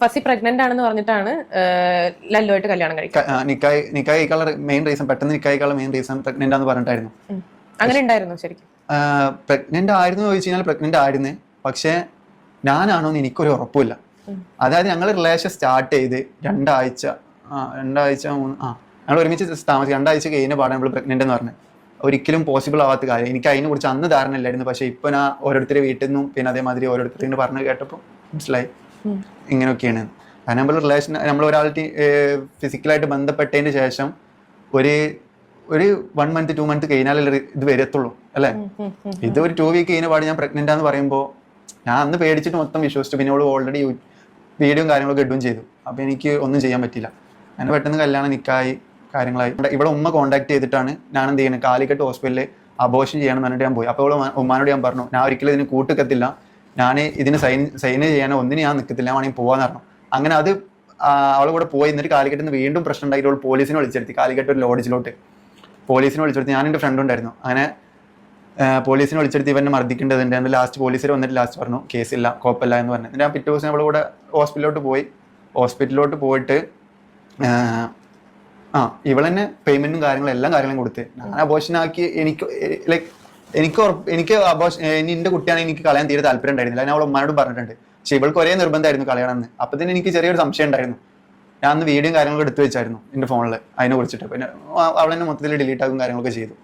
Fuzzy pregnant ആണെന്ന് പറഞ്ഞിട്ടാണ് ലല്ലുവായിട്ട് കല്യാണം കഴിക്കുന്നത്. നിക്കായിക്കുള്ള മെയിൻ റീസൺ, പെട്ടെന്ന് നിക്കായിക്കുള്ള മെയിൻ റീസൺ പ്രഗ്നന്റ് ആണെന്ന് പറഞ്ഞിട്ടായിരുന്നു. അങ്ങനെ ഉണ്ടായിരുന്നു ശരിക്കും? പ്രഗ്നന്റ് ആയിരുന്നു ചോദിച്ചു കഴിഞ്ഞാൽ പ്രഗ്നന്റ് ആയിരുന്നു, പക്ഷെ ഞാനാണോന്ന് എനിക്കൊരു ഉറപ്പില്ല. അതായത് ഞങ്ങൾ റിലേഷൻ സ്റ്റാർട്ട് ചെയ്ത് രണ്ടാഴ്ച ഞങ്ങൾ ഒരുമിച്ച് താമസിക്കും. 2 ആഴ്ച കഴിഞ്ഞ പാടാൻ നമ്മൾ പ്രഗ്നന്റ് എന്ന് പറഞ്ഞത് ഒരിക്കലും പോസിബിൾ ആവാത്ത കാര്യം. എനിക്ക് അതിനെ കുറിച്ച് അന്ന് ധാരണ ഇല്ലായിരുന്നു. പക്ഷെ ഇപ്പൊ ഞാൻ ഓരോരുത്തരുടെ വീട്ടിൽ നിന്നും പിന്നെ അതേമാതിരി ഓരോരുത്തരും പറഞ്ഞ് കേട്ടപ്പോൾ മനസ്സിലായി ഇങ്ങനെയൊക്കെയാണ്. കാരണം നമ്മൾ റിലേഷൻ, നമ്മൾ ഒരാളുടെ ഫിസിക്കലായിട്ട് ബന്ധപ്പെട്ടതിന് ശേഷം ഒരു 1 മന്ത് 2 മന്ത് കഴിഞ്ഞാലല്ലേ ഇത് വരത്തുള്ളൂ അല്ലേ? ഇത് ഒരു 2 വീക്ക് കഴിഞ്ഞ പാട് ഞാൻ പ്രഗ്നന്റ് ആന്ന് പറയുമ്പോൾ ഞാൻ അന്ന് പേടിച്ചിട്ട് മൊത്തം വിശ്വസിച്ചു. പിന്നെ അവള് ഓൾറെഡി വീഡിയോയും കാര്യങ്ങളൊക്കെ ഇടുകയും ചെയ്തു. അപ്പൊ എനിക്ക് ഒന്നും ചെയ്യാൻ പറ്റില്ല. അങ്ങനെ പെട്ടെന്ന് കല്യാണം നിക്കായി കാര്യങ്ങളായി. ഇവിടെ ഉമ്മ കോൺടാക്ട് ചെയ്തിട്ടാണ് ഞാൻ എന്ത് ചെയ്യുന്നത്, കാലിക്കട്ട് ഹോസ്പിറ്റലിൽ അബോർഷൻ ചെയ്യണം എന്ന് പറഞ്ഞിട്ട് ഞാൻ പോയി. അപ്പോൾ ഉമ്മാനോട് ഞാൻ പറഞ്ഞു, ഞാൻ ഒരിക്കലും ഇതിന് കൂട്ടുക്കത്തില്ല, ഞാൻ ഇതിന് സൈൻ ചെയ്യാനോ ഒന്നിനും ഞാൻ നിൽക്കത്തില്ല, ഞാൻ വേണമെങ്കിൽ പോകാന്ന് പറഞ്ഞു. അങ്ങനെ അത് അവളെ കൂടെ പോയി. എന്നിട്ട് കാലിക്കട്ടിൽ നിന്ന് വീണ്ടും പ്രശ്നം ഉണ്ടായിട്ട് അവൾ പോലീസിനെ വിളിച്ചെടുത്തി. കാലിക്കട്ട് ഒരു ലോഡ്ജിലോട്ട് പോലീസിനെ വിളിച്ചെടുത്ത്. ഞാൻ എൻ്റെ ഫ്രണ്ട് ഉണ്ടായിരുന്നു. അങ്ങനെ പോലീസിനെ വിളിച്ചെടുത്ത് ഇവന്നെ മർദ്ദിക്കേണ്ടതുണ്ട്. എൻ്റെ ലാസ്റ്റ് പോലീസിൽ വന്നിട്ട് ലാസ്റ്റ് പറഞ്ഞു കേസില്ല, കുഴപ്പമില്ല എന്ന് പറഞ്ഞു. എന്നിട്ട് ഞാൻ പിറ്റേ ദിവസം അവളെ കൂടെ ഹോസ്പിറ്റലിലോട്ട് പോയിട്ട് ഇവളെന്നെ പേയ്മെന്റും എല്ലാ കാര്യങ്ങളും കൊടുത്ത് ഞാൻ അബോർഷനാക്കി. എനിക്ക് അബോർഷൻ എൻ്റെ കുട്ടിയാണ്, എനിക്ക് കളയാൻ തീരെ താല്പര്യം ഉണ്ടായിരുന്നില്ല. ഞാൻ അവളെ ഉമ്മാനോട് പറഞ്ഞിട്ടുണ്ട്. പക്ഷെ ഇവൾക്ക് ഒരേ നിർബന്ധമായിരുന്നു കളയണമെന്ന്. അപ്പൊ തന്നെ എനിക്ക് ചെറിയൊരു സംശയം ഉണ്ടായിരുന്നു. ഞാൻ അന്ന് വീഡിയോയും കാര്യങ്ങളൊക്കെ എടുത്തു വെച്ചായിരുന്നു എൻ്റെ ഫോണിൽ അതിനെ കുറിച്ചിട്ട്. പിന്നെ അവളെന്നെ മൊത്തത്തിൽ ഡിലീറ്റ് ആക്കും കാര്യങ്ങളൊക്കെ ചെയ്തു.